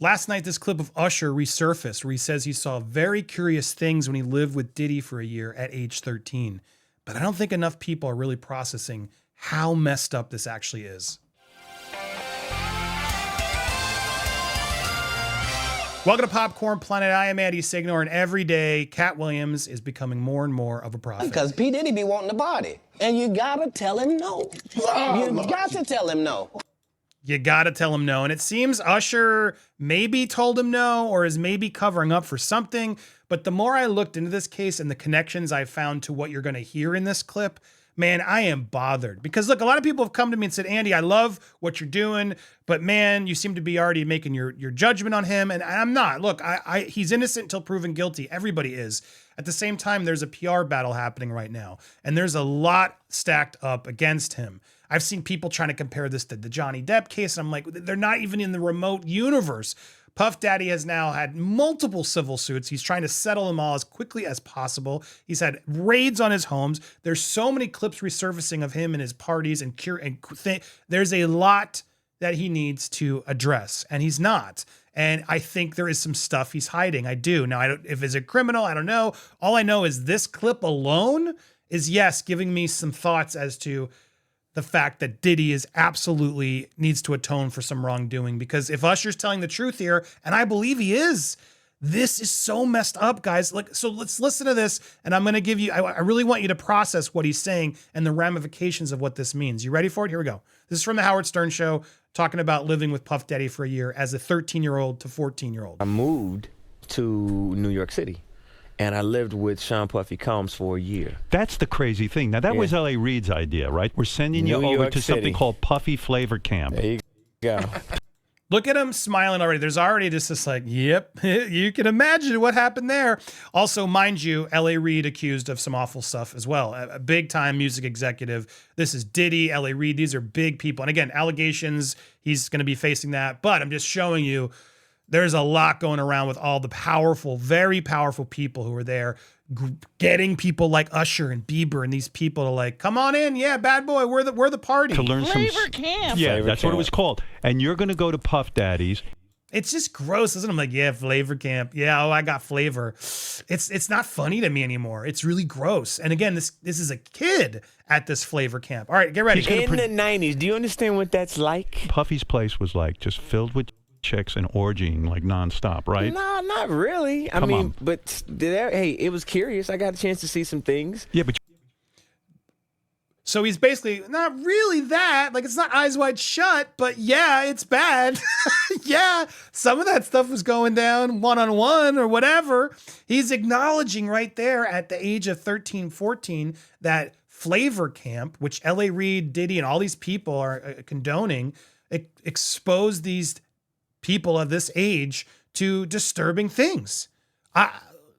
Last night, this clip of Usher resurfaced where he says he saw very curious things when he lived with Diddy for a year at age 13. But I don't think enough people are really processing how messed up this actually is. Welcome to Popcorn Planet. I am Andy Signor, and every day, Cat Williams is becoming more and more of a prophet. Because P. Diddy be wanting to party, and you gotta tell him no. You got to tell him no. You gotta tell him no. And it seems Usher maybe told him no, or is maybe covering up for something. But the more I looked into this case and the connections I found to what you're gonna hear in this clip, man, I am bothered. Because look, a lot of people have come to me and said, Andy, I love what you're doing, but man, you seem to be already making your judgment on him. And I'm not. Look, he's innocent until proven guilty. Everybody is. At the same time, there's a PR battle happening right now. And there's a lot stacked up against him. I've seen people trying to compare this to the Johnny Depp case. And I'm like, they're not even in the remote universe. Puff Daddy has now had multiple civil suits. He's trying to settle them all as quickly as possible. He's had raids on his homes. There's so many clips resurfacing of him and his parties and there's a lot that he needs to address, and he's not. And I think there is some stuff he's hiding. I do. Now, if it's a criminal, I don't know. All I know is this clip alone is, yes, giving me some thoughts as to the fact that Diddy is absolutely needs to atone for some wrongdoing, because if Usher's telling the truth here, and I believe he is, this is so messed up, guys. Like, so let's listen to this, and I'm going to give you, I really want you to process what he's saying and the ramifications of what this means. You ready for it? Here we go. This is from the Howard Stern Show, talking about living with Puff Daddy for a year as a 13-year-old to 14-year-old. I moved to New York City, and I lived with Sean Puffy Combs for a year. That's the crazy thing. Now, that was L.A. Reid's idea, right? We're sending you over to something called Puffy Flavor Camp. There you go. Look at him smiling already. There's already just this like, yep, you can imagine what happened there. Also, mind you, L.A. Reid accused of some awful stuff as well. A big-time music executive. This is Diddy, L.A. Reid. These are big people. And again, allegations, he's going to be facing that. But I'm just showing you there's a lot going around with all the powerful, very powerful people who are there, getting people like Usher and Bieber and these people to like, come on in, yeah, bad boy, we're the party. To learn Flavor camp. Yeah, Flavor that's camp. what it was called. And you're going to go to Puff Daddy's. It's just gross, isn't it? I'm like, yeah, flavor camp. Yeah, oh, I got flavor. It's not funny to me anymore. It's really gross. And again, this is a kid at this flavor camp. All right, get ready. In the 90s, do you understand what that's like? Puffy's place was like just filled with chicks and orgying like nonstop, right? No, not really. I mean, but hey, it was curious. I got a chance to see some things. Yeah, but So he's basically not really that. Like, it's not Eyes Wide Shut, but yeah, it's bad. Yeah, some of that stuff was going down one-on-one or whatever. He's acknowledging right there at the age of 13, 14 that flavor camp, which L.A. Reid, Diddy, and all these people are condoning, expose these people of this age to disturbing things.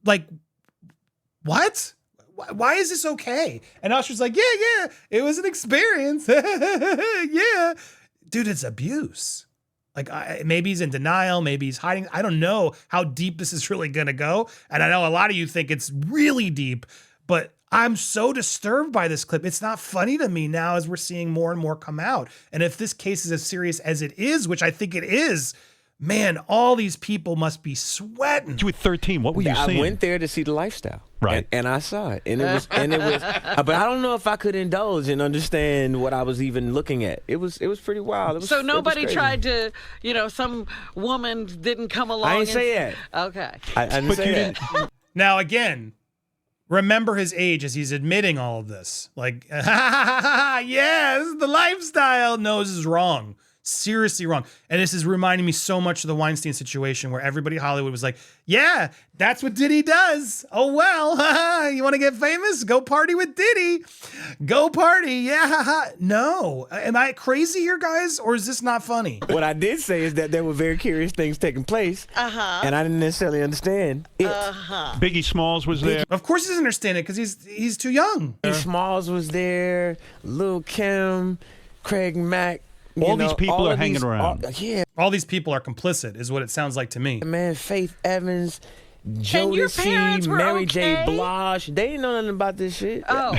Like, what? Why is this okay? And Usher's like, yeah, it was an experience. Yeah. Dude, it's abuse. Like, maybe he's in denial. Maybe he's hiding. I don't know how deep this is really going to go. And I know a lot of you think it's really deep, but I'm so disturbed by this clip. It's not funny to me now as we're seeing more and more come out. And if this case is as serious as it is, which I think it is, man, all these people must be sweating. you were 13. What were you seeing? I went there to see the lifestyle, right? And I saw it, and it was, but I don't know if I could indulge and understand what I was even looking at. It was pretty wild. So nobody tried to, some woman didn't come along. I didn't say that. Okay. I didn't say that. Now, again, remember his age as he's admitting all of this. Like, yeah, this is the lifestyle. No, this is wrong. Seriously wrong. And this is reminding me so much of the Weinstein situation where everybody in Hollywood was like, yeah, that's what Diddy does. Oh, well, you want to get famous? Go party with Diddy. Go party. Yeah. No. Am I crazy here, guys? Or is this not funny? What I did say is that there were very curious things taking place, and I didn't necessarily understand it. Biggie Smalls was there. Of course he doesn't understand it because he's too young. Smalls was there, Lil' Kim, Craig Mack. All these people are hanging around. All these people are complicit is what it sounds like to me. Man, Faith Evans, And your parents Jodeci, were Mary J. okay? Blige. They didn't know nothing about this shit. Oh.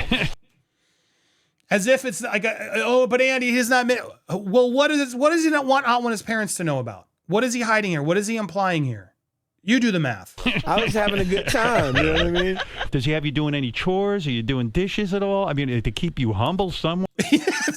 As if it's like, but Andy, he's not. Well, what does he not want his parents to know about? What is he hiding here? What is he implying here? You do the math. I was having a good time. You know what I mean? Does he have you doing any chores? Are you doing dishes at all? I mean, to keep you humble somewhat?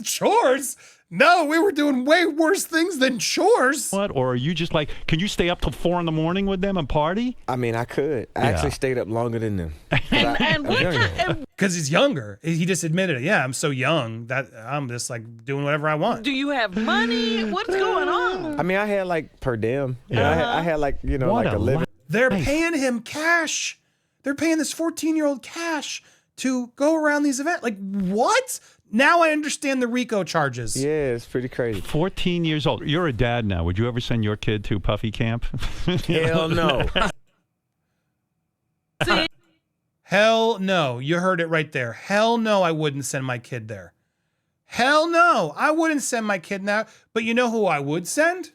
Chores? No, we were doing way worse things than chores. What? Or are you just like, can you stay up till 4 a.m. with them and party? I mean, I could. I actually stayed up longer than them. Because he's younger. He just admitted it. Yeah, I'm so young that I'm just like doing whatever I want. Do you have money? What's going on? I mean, I had like per diem. You know, I had like, you know, What like a living. They're paying him cash. They're paying this 14-year-old cash to go around these events. Like, what? Now I understand the RICO charges. Yeah, it's pretty crazy. 14 years old. You're a dad now. Would you ever send your kid to Puffy camp? Hell no. Hell no. You heard it right there. Hell no, I wouldn't send my kid there. Hell no, I wouldn't send my kid now. But you know who I would send?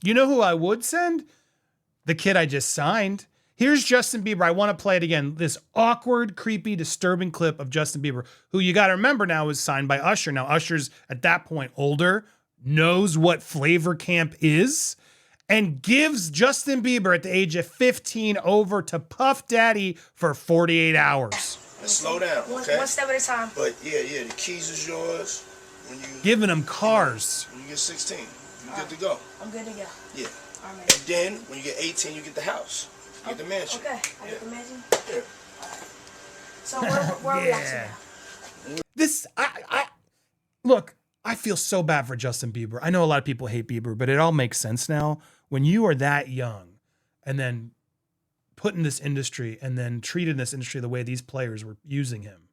You know who I would send? The kid I just signed. Here's Justin Bieber. I want to play it again. This awkward, creepy, disturbing clip of Justin Bieber, who you got to remember now is signed by Usher. Now, Usher's at that point older, knows what flavor camp is, and gives Justin Bieber at the age of 15 over to Puff Daddy for 48 hours. And slow down, okay? One step at a time. But yeah, the keys is yours. When you Giving him cars. When you get 16, you good to go. I'm good to go. Yeah. All right. And then when you get 18, you get the house. You get the mansion. Okay, I get the mansion. Yeah. So where are we at to now? This, look, I feel so bad for Justin Bieber. I know a lot of people hate Bieber, but it all makes sense now. When you are that young and then put in this industry and then treated in this industry the way these players were using him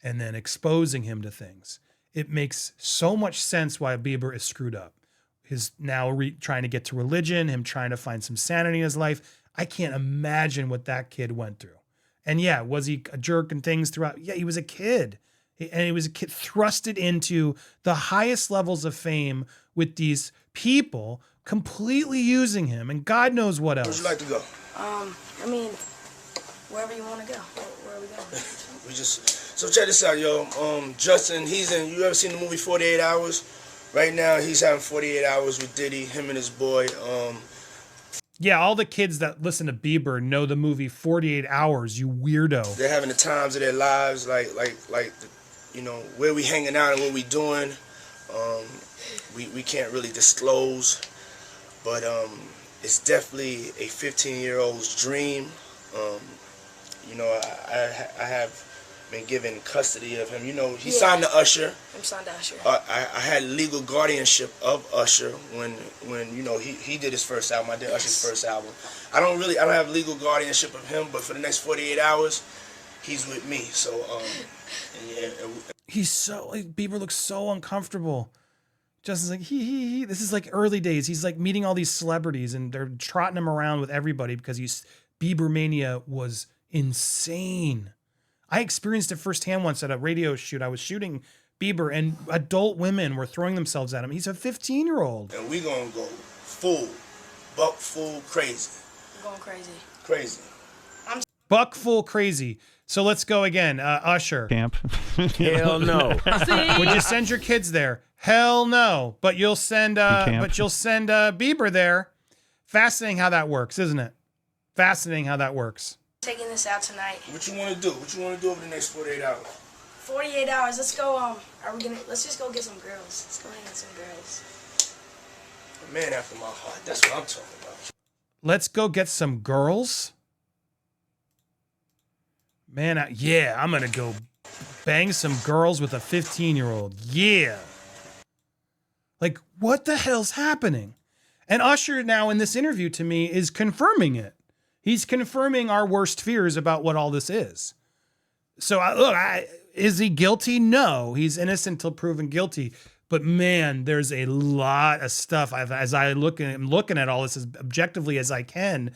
and then exposing him to things, it makes so much sense why Bieber is screwed up. His now trying to get to religion, him trying to find some sanity in his life. I can't imagine what that kid went through. And yeah, was he a jerk and things throughout? Yeah, he was a kid. And he was a kid thrusted into the highest levels of fame with these people completely using him and God knows what else. Where'd you like to go? I mean, wherever you want to go. Where are we going? So check this out, yo. Justin, you ever seen the movie 48 Hours? Right now, he's having 48 hours with Diddy, him and his boy. Yeah, all the kids that listen to Bieber know the movie 48 Hours, you weirdo. They're having the times of their lives, like you know, where we hanging out and what we doing. We can't really disclose, but it's definitely a 15-year-old's dream. You know, I have been given custody of him. You know, he signed to Usher. I'm signed to Usher. I had legal guardianship of Usher when you know he did his first album. I did Usher's first album. I don't have legal guardianship of him, but for the next 48 hours, he's with me. So yeah. He's so Bieber looks so uncomfortable. Justin's like he. This is like early days. He's like meeting all these celebrities and they're trotting him around with everybody because Bieber mania was insane. I experienced it firsthand once at a radio shoot. I was shooting Bieber and adult women were throwing themselves at him. He's a 15-year-old. And we gonna go buck full crazy. We're going crazy. Crazy. Buck full crazy. So let's go again. Usher. Camp. Hell no. Would you send your kids there? Hell no. But you'll send Bieber there. Fascinating how that works, isn't it? Fascinating how that works. Taking this out tonight. What you want to do? What you want to do over the next 48 hours? 48 hours. Let's go. Let's just go get some girls. Let's go hang with some girls. A man after my heart. That's what I'm talking about. Let's go get some girls. Man, I'm going to go bang some girls with a 15-year-old. Yeah. Like, what the hell's happening? And Usher now in this interview to me is confirming it. He's confirming our worst fears about what all this is. So is he guilty? No, he's innocent till proven guilty. But man, there's a lot of stuff. As I'm looking at all this as objectively as I can.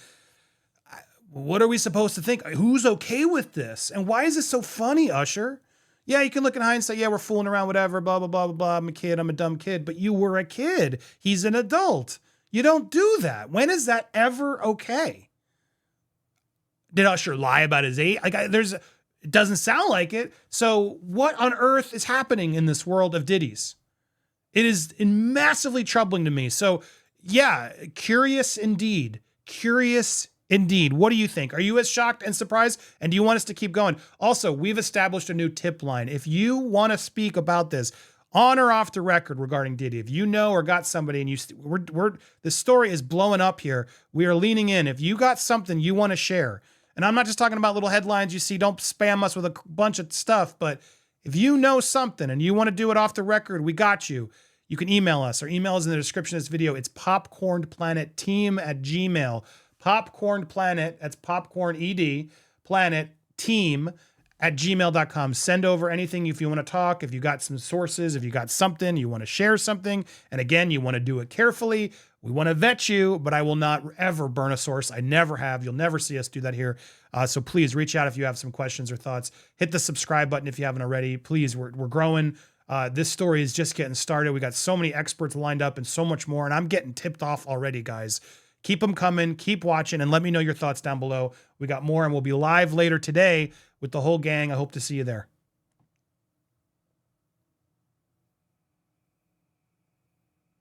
What are we supposed to think? Who's okay with this? And why is this so funny, Usher? Yeah, you can look in hindsight. Yeah, we're fooling around, whatever, blah, blah, blah, blah, blah. I'm a kid. I'm a dumb kid. But you were a kid. He's an adult. You don't do that. When is that ever okay? Did Usher lie about his age? It doesn't sound like it. So what on earth is happening in this world of Diddy's? It is massively troubling to me. So Yeah, curious indeed. Curious indeed. What do you think? Are you as shocked and surprised? And do you want us to keep going? Also, we've established a new tip line. If you want to speak about this on or off the record regarding Diddy, if you know or got somebody and the story is blowing up here, we are leaning in. If you got something you want to share, and I'm not just talking about little headlines you see, don't spam us with a bunch of stuff, but if you know something and you want to do it off the record, we got you. You can email us. Our email is in the description of this video. It's popcornplanet@gmail.com. Popcorn Planet, that's popcorn ed, planet team @gmail.com. Send over anything if you want to talk, if you got some sources, if you got something, you want to share something. And again, you want to do it carefully. We want to vet you, but I will not ever burn a source. I never have. You'll never see us do that here. So please reach out if you have some questions or thoughts. Hit the subscribe button if you haven't already. Please, we're growing. This story is just getting started. We got so many experts lined up and so much more, and I'm getting tipped off already, guys. Keep them coming, keep watching, and let me know your thoughts down below. We got more, and we'll be live later today with the whole gang. I hope to see you there.